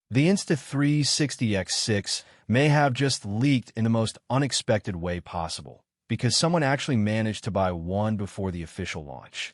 The Insta360 X6 may have just leaked in the most unexpected way possible, because someone actually managed to buy one before the official launch.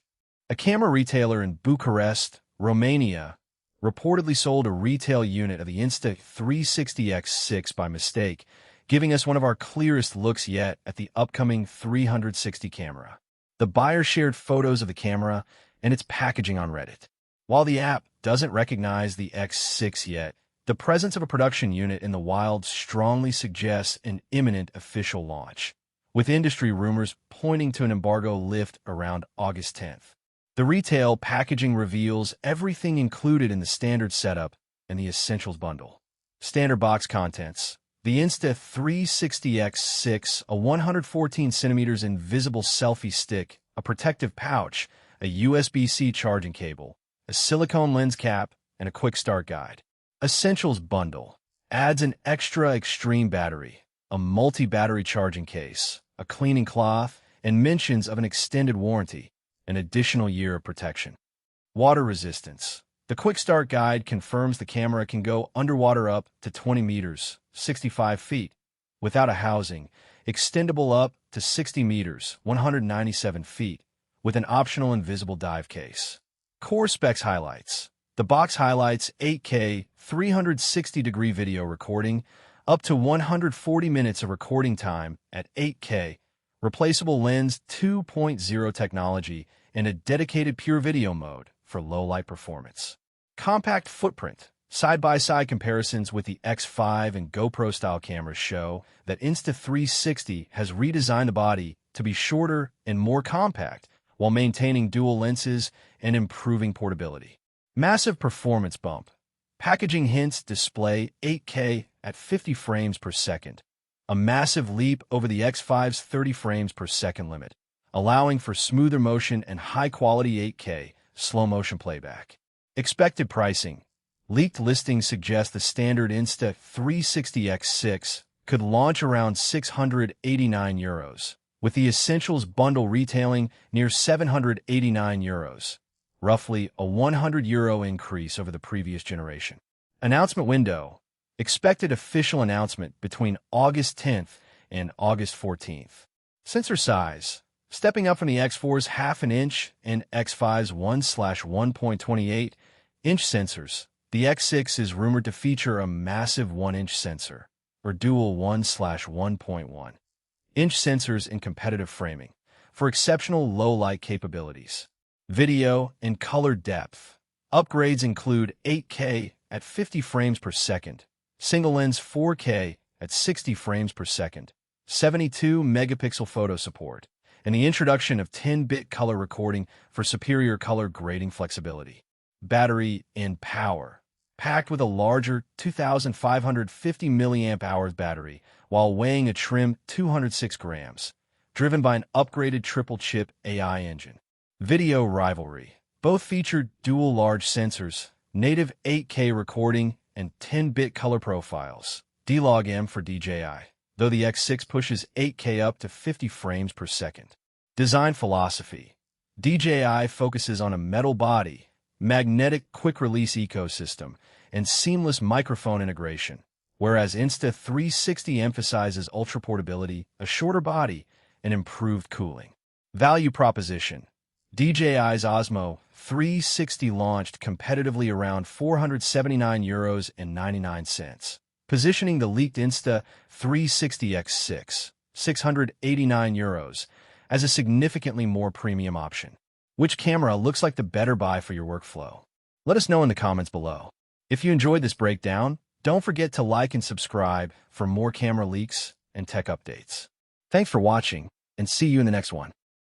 A camera retailer in Bucharest, Romania, reportedly sold a retail unit of the Insta360 X6 by mistake, giving us one of our clearest looks yet at the upcoming 360 camera. The buyer shared photos of the camera and its packaging on Reddit. While the app doesn't recognize the X6 yet, the presence of a production unit in the wild strongly suggests an imminent official launch, with industry rumors pointing to an embargo lift around August 10th. The retail packaging reveals everything included in the standard setup and the essentials bundle. Standard box contents: the Insta360 X6, a 114 cm invisible selfie stick, a protective pouch, a USB-C charging cable, a silicone lens cap, and a quick start guide. Essentials bundle adds an extra extreme battery, a multi-battery charging case, a cleaning cloth, and mentions of an extended warranty, an additional year of protection. Water resistance. The quick start guide confirms the camera can go underwater up to 20 meters, 65 feet, without a housing, extendable up to 60 meters, 197 feet, with an optional invisible dive case. Core specs highlights. The box highlights 8K 360-degree video recording, up to 140 minutes of recording time at 8K, replaceable lens 2.0 technology, and a dedicated pure video mode for low-light performance. Compact footprint. Side-by-side comparisons with the X5 and GoPro-style cameras show that Insta360 has redesigned the body to be shorter and more compact, while maintaining dual lenses and improving portability. Massive performance bump. Packaging hints display 8K at 50 frames per second, a massive leap over the X5's 30 frames per second limit, allowing for smoother motion and high-quality 8K slow-motion playback. Expected pricing. Leaked listings suggest the standard Insta360 X6 could launch around €689, with the Essentials bundle retailing near €789, roughly a €100 increase over the previous generation. Announcement window. Expected official announcement between August 10th and August 14th. Sensor size. Stepping up from the X4's ½ inch and X5's 1/1.28-inch sensors, the X6 is rumored to feature a massive 1-inch sensor, or dual 1/1.1-inch sensors in competitive framing, for exceptional low-light capabilities. Video and color depth. Upgrades include 8K at 50 frames per second, single-lens 4K at 60 frames per second, 72-megapixel photo support, and the introduction of 10-bit color recording for superior color grading flexibility. Battery and power. Packed with a larger 2,550 mAh battery while weighing a trim 206 grams, driven by an upgraded triple-chip AI engine. Video rivalry. Both feature dual large sensors, native 8K recording, and 10-bit color profiles, D-Log-M for DJI, though the X6 pushes 8K up to 50 frames per second. Design philosophy. DJI focuses on a metal body, magnetic quick-release ecosystem, and seamless microphone integration, whereas Insta360 emphasizes ultra-portability, a shorter body, and improved cooling. Value proposition. DJI's Osmo 360 launched competitively around €479.99, positioning the leaked Insta360 X6, €689, as a significantly more premium option. Which camera looks like the better buy for your workflow? Let us know in the comments below. If you enjoyed this breakdown, don't forget to like and subscribe for more camera leaks and tech updates. Thanks for watching, and see you in the next one.